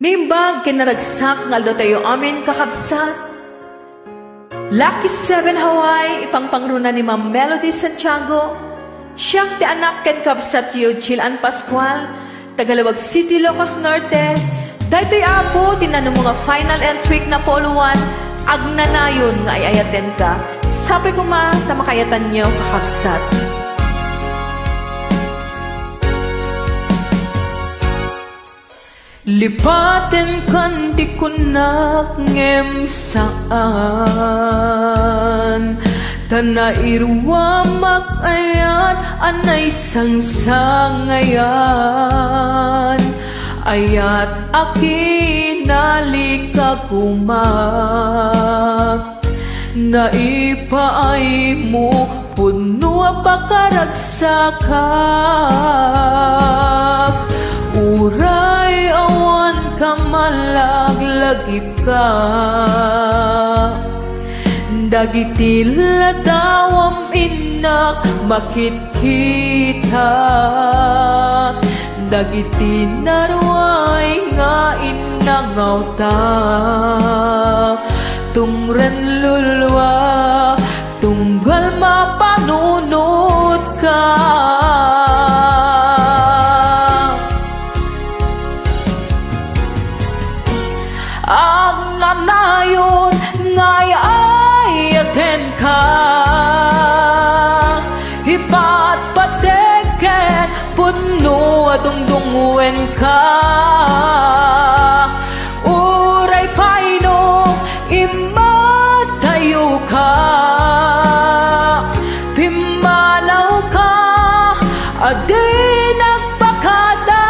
Nimbag kinaragsak ngaldo tayo amin kakabsat. Lucky 7 Hawaii ipangpangruna ni Ma'am Melody Santiago. Siyak ti anak ken kabsat yu Chilan Pascual, Tagalawag City, Ilocos Norte. Daytoy apo tinanong mga final entry na poluan agnanayon nga ayayaten ka. Sabi ko ma tamakayatan nyo kakabsat. Lipaten kan di kunak ngem saan Tanairwa makayat anay sangsangayan Ayat akin nalika kumak Naipaay mo puno pakaragsakat Uray awan ka malaglagip ka Dagiti ladawam inak makitkita Dagiti narway nga inangaw ta Tungren lulwa tunggal mapanunod ka Agnanayon ngay ayaten ka Hipat pateken puno adungdungwen ka Uray paino imatayo ka Pimanaw ka adi nagpakada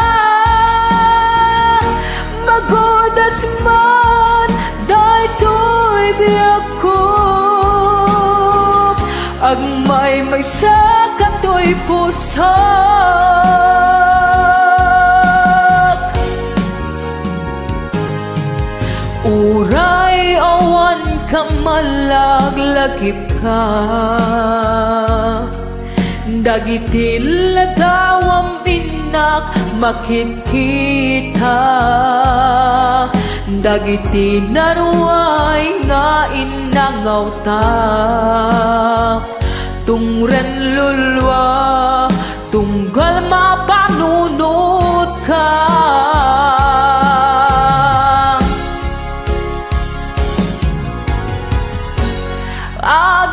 Magodas man daytoy biyak ko Agmay may sakatoy pusak Uray awan ka malaglagip ka Dagiti ladawam inak makitkita Dagiti narway nga inangaw ta Tungren lulwa tunggal mapanunod ka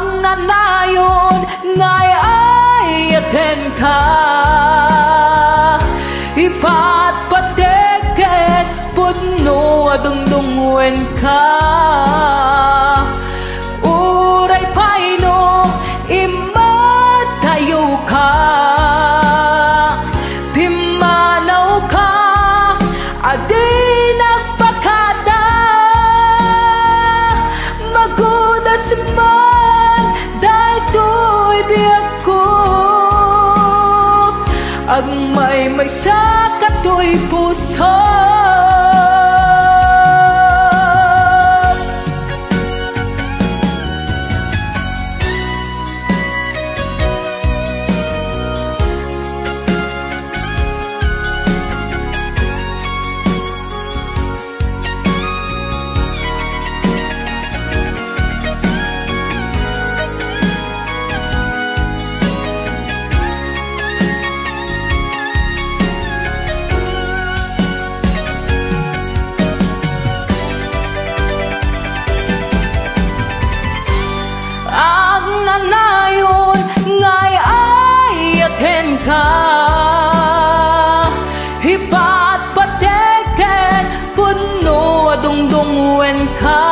Agnanayon ngay ayaten ka Ipat pateken puno adungdungwen ka Uray paino imatayo ka Pimanaw ka adi nagpakada Magudas man daytoy biyak ko Agmay may sakatoy pusak Agnanayon ngay ayaten ka Hipat pateken puno adungdungwen ka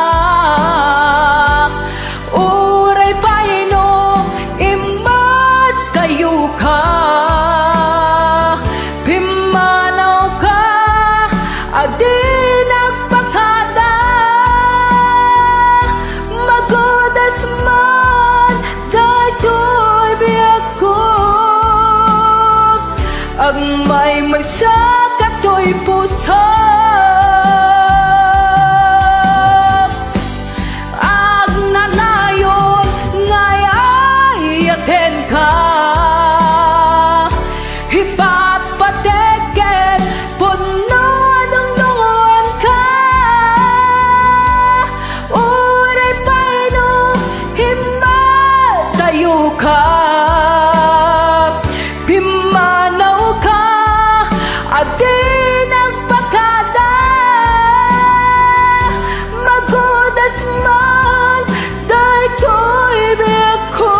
Uray paino imatayo ka Pimanaw ka adi nagpakada Magodas man daytoy biyak ko Agmay may sakatoy pusak Agnanayon ngay ayaten ka Hipat pateken puno adungdungwen ka Layo ka, pimanaw ka, at di nagpakada. Magudas man, dahil ko'y biyak ko.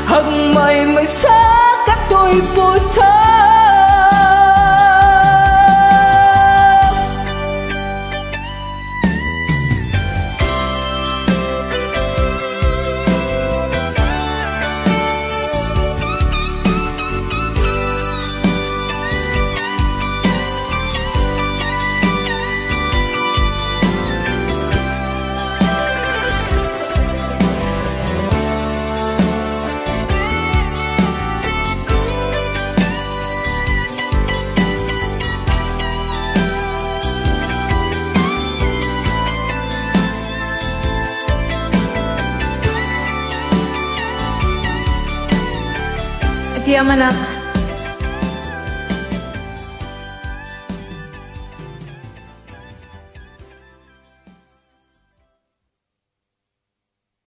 Hagmay may sakato'y puso. Diam anak,